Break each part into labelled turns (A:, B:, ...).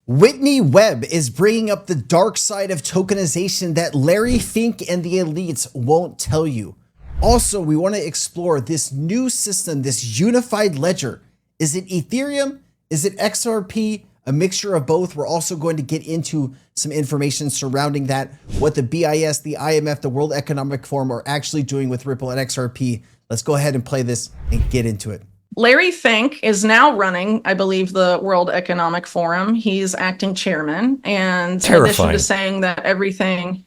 A: Whitney Webb is bringing up the dark side of tokenization that Larry Fink and the elites won't tell you. Also, we want to explore this new system, this unified ledger. Is it Ethereum? Is it XRP? A mixture of both. We're also going to get into some information surrounding that, what the BIS, the IMF, the World Economic Forum are actually doing with Ripple and XRP. Let's go ahead and play this and get into it.
B: Larry Fink is now running, I believe, the World Economic Forum. He's acting chairman. And in addition to saying that everything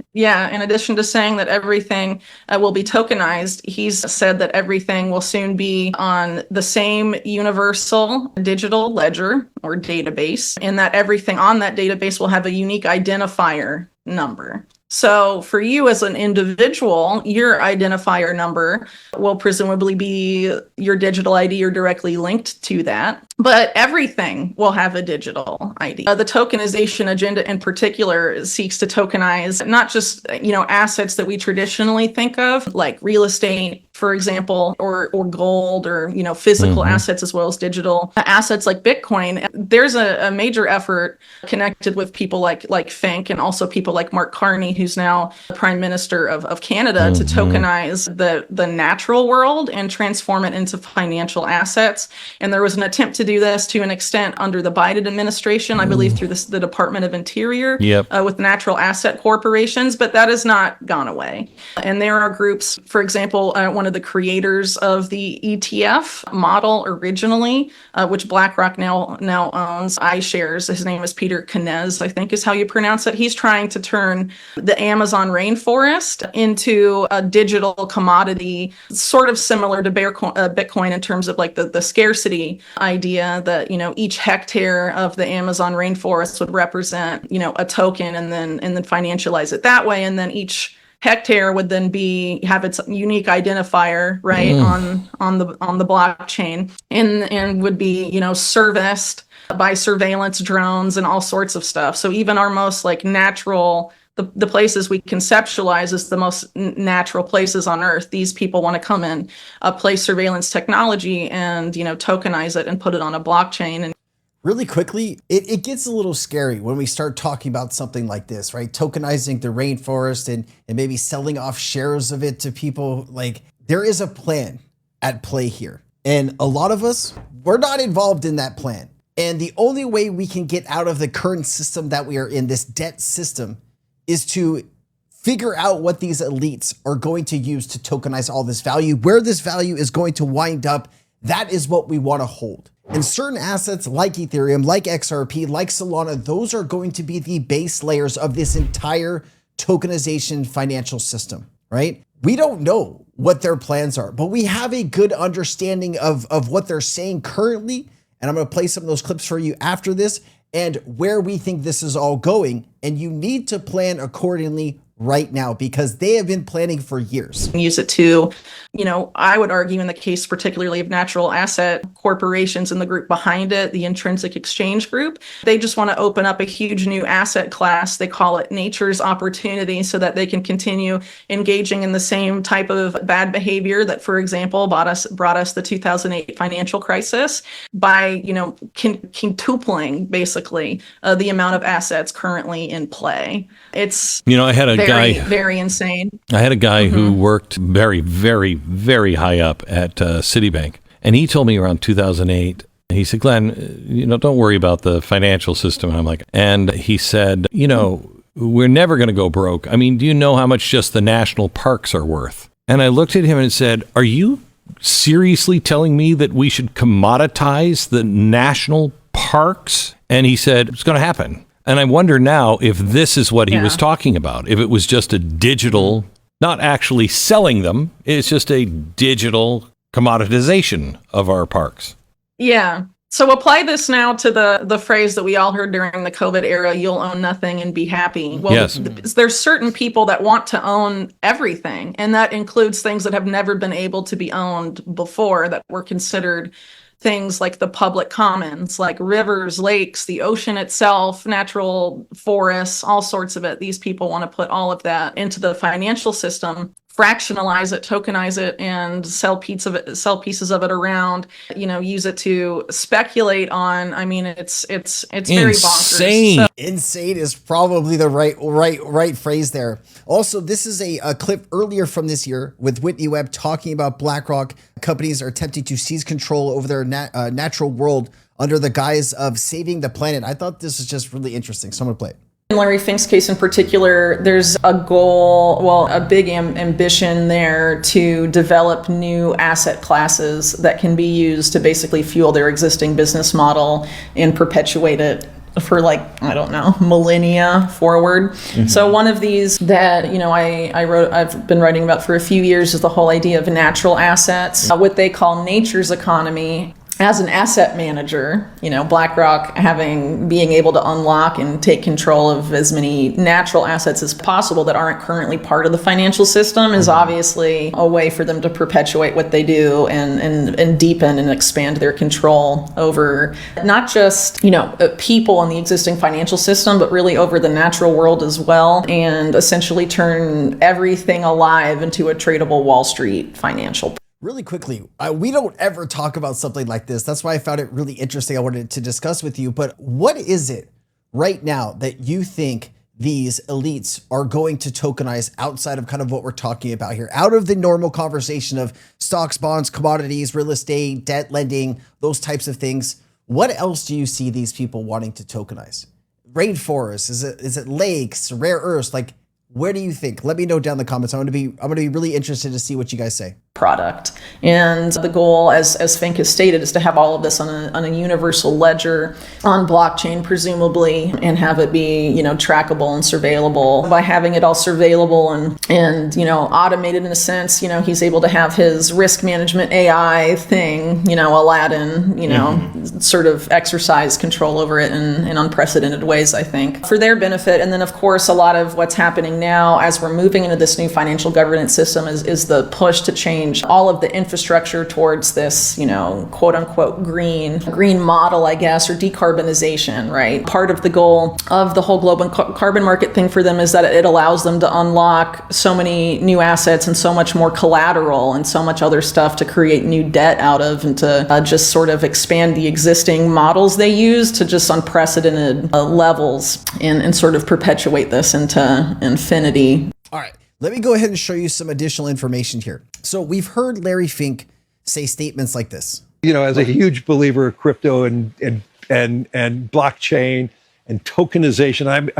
B: will be tokenized, he's said that everything will soon be on the same universal digital ledger or database, and that everything on that database will have a unique identifier number. So for you as an individual, your identifier number will presumably be your digital ID or directly linked to that. But everything will have a digital ID. The tokenization agenda in particular seeks to tokenize not just, assets that we traditionally think of, like real estate, for example, or gold, or, physical assets as well as digital assets like Bitcoin. There's a major effort connected with people like Fink and also people like Mark Carney, who's now Prime Minister of Canada, to tokenize the natural world and transform it into financial assets. And there was an attempt to do this to an extent under the Biden administration, I believe through the Department of Interior, with natural asset corporations, but that has not gone away. And there are groups, for example, one of the creators of the ETF model originally, which BlackRock now owns, iShares. His name is Peter Kenez, I think is how you pronounce it. He's trying to turn the Amazon rainforest into a digital commodity, sort of similar to Bitcoin in terms of like the scarcity idea that, each hectare of the Amazon rainforest would represent, a token, and then financialize it that way. And then each hectare would then have its unique identifier, right, on the blockchain, and would be, serviced by surveillance drones and all sorts of stuff. So even our most natural, the places we conceptualize as the most natural places on Earth, these people want to come in, place surveillance technology and, tokenize it and put it on a blockchain. And
A: really quickly, it gets a little scary when we start talking about something like this, right? Tokenizing the rainforest and maybe selling off shares of it to people. Like, there is a plan at play here. And a lot of us, we're not involved in that plan. And the only way we can get out of the current system that we are in, this debt system, is to figure out what these elites are going to use to tokenize all this value, where this value is going to wind up. That is what we want to hold. And certain assets like Ethereum, like XRP, like Solana, those are going to be the base layers of this entire tokenization financial system, right? We don't know what their plans are, but we have a good understanding of what they're saying currently. And I'm going to play some of those clips for you after this and where we think this is all going. And you need to plan accordingly right now, because they have been planning for years.
B: Use it to, I would argue in the case particularly of natural asset corporations and the group behind it, the Intrinsic Exchange Group, they just want to open up a huge new asset class. They call it nature's opportunity, so that they can continue engaging in the same type of bad behavior that, for example, brought us the 2008 financial crisis by, quintupling basically the amount of assets currently in play. It's
C: I had a
B: very insane.
C: I had a guy who worked very, very, very high up at Citibank, and he told me around 2008. He said, "Glenn, don't worry about the financial system." And I'm like, and he said, "We're never going to go broke. I mean, do you know how much just the national parks are worth?" And I looked at him and said, "Are you seriously telling me that we should commoditize the national parks?" And he said, "It's going to happen." And I wonder now if this is what he was talking about, if it was just a digital, not actually selling them, it's just a digital commoditization of our parks.
B: Yeah. So apply this now to the phrase that we all heard during the COVID era, you'll own nothing and be happy. Well,
C: yes.
B: There's certain people that want to own everything, and that includes things that have never been able to be owned before, that were considered things like the public commons, like rivers, lakes, the ocean itself, natural forests, all sorts of it. These people want to put all of that into the financial system fractionalize it, tokenize it, and sell pieces of it around, use it to speculate on. I mean, it's very bonkers. So,
A: insane is probably the right phrase there. Also, this is a clip earlier from this year with Whitney Webb talking about BlackRock. Companies are attempting to seize control over their natural world under the guise of saving the planet. I thought this was just really interesting. So I'm gonna play it.
B: In Larry Fink's case in particular, there's a goal, a big ambition there to develop new asset classes that can be used to basically fuel their existing business model and perpetuate it for millennia forward. Mm-hmm. So one of these that, I've been writing about for a few years is the whole idea of natural assets, what they call nature's economy. As an asset manager, BlackRock being able to unlock and take control of as many natural assets as possible that aren't currently part of the financial system is obviously a way for them to perpetuate what they do and deepen and expand their control over not just, people in the existing financial system, but really over the natural world as well, and essentially turn everything alive into a tradable Wall Street financial.
A: Really quickly, we don't ever talk about something like this. That's why I found it really interesting. I wanted to discuss with you, but what is it right now that you think these elites are going to tokenize outside of kind of what we're talking about here, out of the normal conversation of stocks, bonds, commodities, real estate, debt lending, those types of things? What else do you see these people wanting to tokenize? Rainforests? Is it lakes, rare earths? Like, where do you think? Let me know down in the comments. I'm going to be really interested to see what you guys say.
B: Product. And the goal, as Fink has stated, is to have all of this on a universal ledger on blockchain, presumably, and have it be, trackable and surveillable. By having it all surveillable and automated in a sense, he's able to have his risk management AI thing, Aladdin, sort of exercise control over it in unprecedented ways, I think, for their benefit. And then, of course, a lot of what's happening now as we're moving into this new financial governance system is the push to change all of the infrastructure towards this, quote unquote green model, I guess, or decarbonization, right? Part of the goal of the whole global carbon market thing for them is that it allows them to unlock so many new assets and so much more collateral and so much other stuff to create new debt out of, and to just sort of expand the existing models they use to just unprecedented levels and sort of perpetuate this into infinity.
A: All right. Let me go ahead and show you some additional information here. So we've heard Larry Fink say statements like this.
D: As a huge believer of crypto and blockchain and tokenization,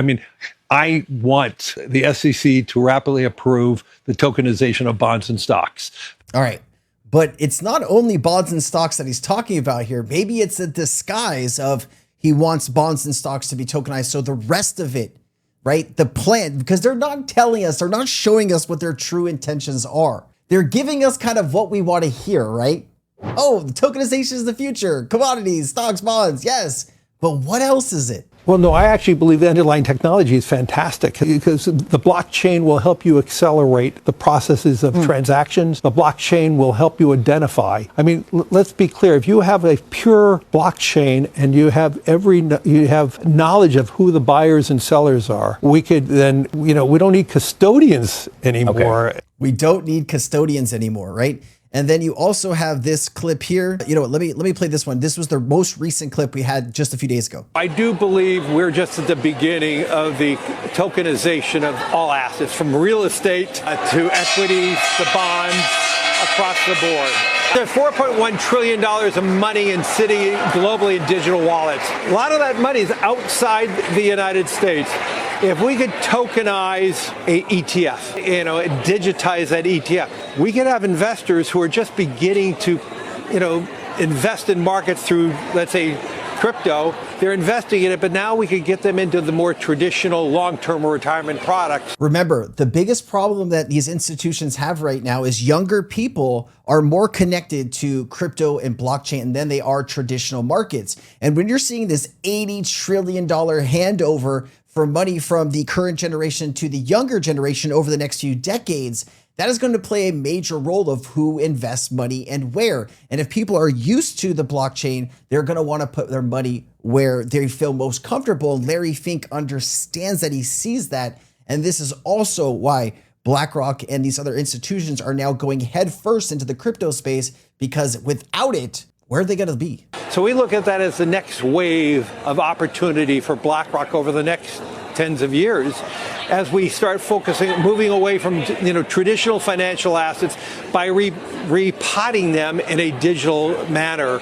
D: I want the SEC to rapidly approve the tokenization of bonds and stocks.
A: All right. But it's not only bonds and stocks that he's talking about here. Maybe it's a disguise of he wants bonds and stocks to be tokenized. So the rest of it, right? The plan, because they're not telling us, they're not showing us what their true intentions are. They're giving us kind of what we want to hear, right? Oh, the tokenization is the future. Commodities, stocks, bonds, yes. But what else is it?
D: Well, no, I actually believe the underlying technology is fantastic because the blockchain will help you accelerate the processes of transactions. The blockchain will help you identify. Let's be clear. If you have a pure blockchain and you have knowledge of who the buyers and sellers are, we could then, we don't need custodians anymore.
A: Okay. We don't need custodians anymore, right? And then you also have this clip here. Let me play this one. This was the most recent clip we had just a few days ago.
D: I do believe we're just at the beginning of the tokenization of all assets, from real estate to equities to bonds across the board. There's $4.1 trillion of money sitting globally in digital wallets. A lot of that money is outside the United States. If we could tokenize a ETF, digitize that ETF, we could have investors who are just beginning to, invest in markets through, let's say, crypto. They're investing in it, but now we could get them into the more traditional long-term retirement products.
A: Remember, the biggest problem that these institutions have right now is younger people are more connected to crypto and blockchain than they are traditional markets. And when you're seeing this $80 trillion handover for money from the current generation to the younger generation over the next few decades, that is going to play a major role of who invests money and where. And if people are used to the blockchain, they're going to want to put their money where they feel most comfortable. And Larry Fink understands that, he sees that. And this is also why BlackRock and these other institutions are now going headfirst into the crypto space, because without it, where are they going to be?
D: So we look at that as the next wave of opportunity for BlackRock over the next tens of years, as we start focusing, moving away from traditional financial assets by repotting them in a digital manner,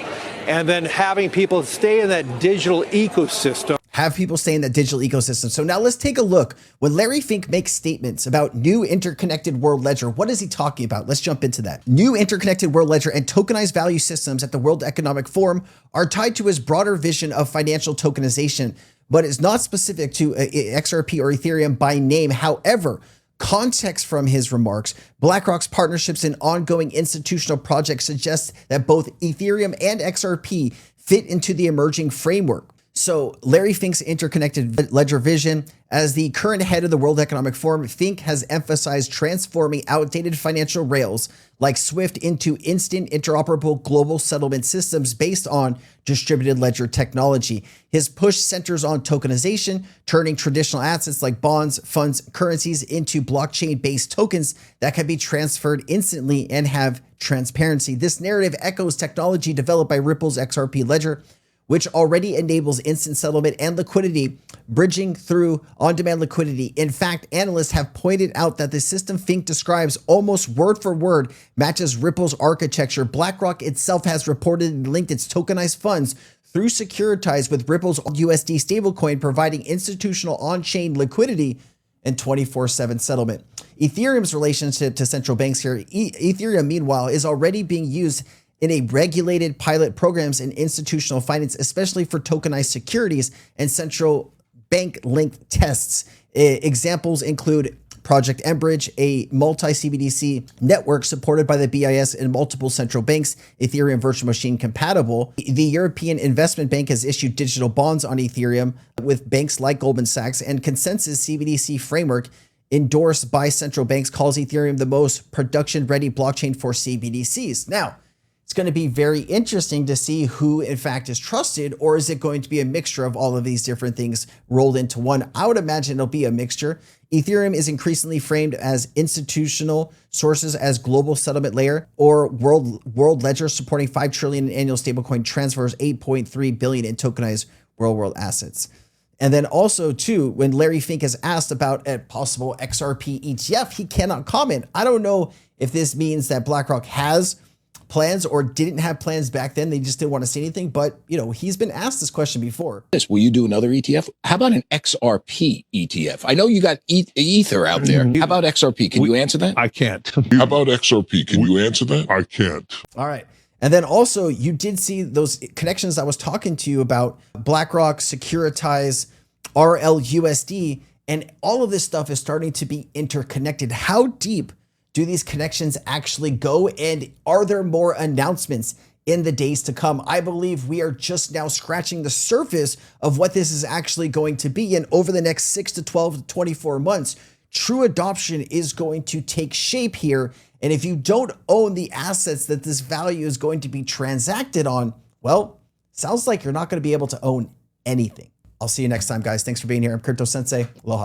D: and then having people stay in that digital ecosystem.
A: Have people stay in that digital ecosystem. So now let's take a look. When Larry Fink makes statements about new interconnected world ledger, what is he talking about? Let's jump into that. New interconnected world ledger and tokenized value systems at the World Economic Forum are tied to his broader vision of financial tokenization, but it's not specific to XRP or Ethereum by name. However, context from his remarks, BlackRock's partnerships and ongoing institutional projects suggest that both Ethereum and XRP fit into the emerging framework. So Larry Fink's interconnected ledger vision: as the current head of the World Economic Forum, Fink has emphasized transforming outdated financial rails like SWIFT into instant interoperable global settlement systems based on distributed ledger technology. His push centers on tokenization, turning traditional assets like bonds, funds, currencies into blockchain-based tokens that can be transferred instantly and have transparency. This narrative echoes technology developed by Ripple's XRP ledger, which already enables instant settlement and liquidity, bridging through on-demand liquidity. In fact, analysts have pointed out that the system Fink describes almost word for word matches Ripple's architecture. BlackRock itself has reportedly linked its tokenized funds through Securitize with Ripple's USD stablecoin, providing institutional on-chain liquidity and 24/7 settlement. Ethereum's relationship to central banks here. Ethereum, meanwhile, is already being used in a regulated pilot programs in institutional finance, especially for tokenized securities and central bank linked tests. Examples include Project Enbridge, a multi-CBDC network supported by the BIS and multiple central banks, Ethereum virtual machine compatible. The European Investment Bank has issued digital bonds on Ethereum with banks like Goldman Sachs, and Consensus CBDC framework endorsed by central banks calls Ethereum the most production-ready blockchain for CBDCs. Now, it's going to be very interesting to see who in fact is trusted, or is it going to be a mixture of all of these different things rolled into one? I would imagine it'll be a mixture. Ethereum is increasingly framed as institutional sources as global settlement layer, or world ledger supporting 5 trillion in annual stablecoin transfers, 8.3 billion in tokenized real world assets. And then also too, when Larry Fink is asked about a possible XRP ETF, he cannot comment. I don't know if this means that BlackRock has plans or didn't have plans back then. They just didn't want to say anything. But, he's been asked this question before.
E: Will you do another ETF? How about an XRP ETF? I know you got Ether out there. How about XRP? Can you answer that?
F: I can't.
G: How about XRP? Can you answer that? I can't.
A: All right. And then also you did see those connections I was talking to you about: BlackRock, Securitize, RLUSD, and all of this stuff is starting to be interconnected. How deep do these connections actually go? And are there more announcements in the days to come? I believe we are just now scratching the surface of what this is actually going to be. And over the next 6 to 12 to 24 months, true adoption is going to take shape here. And if you don't own the assets that this value is going to be transacted on, well, sounds like you're not going to be able to own anything. I'll see you next time, guys. Thanks for being here. I'm Crypto Sensei. Aloha.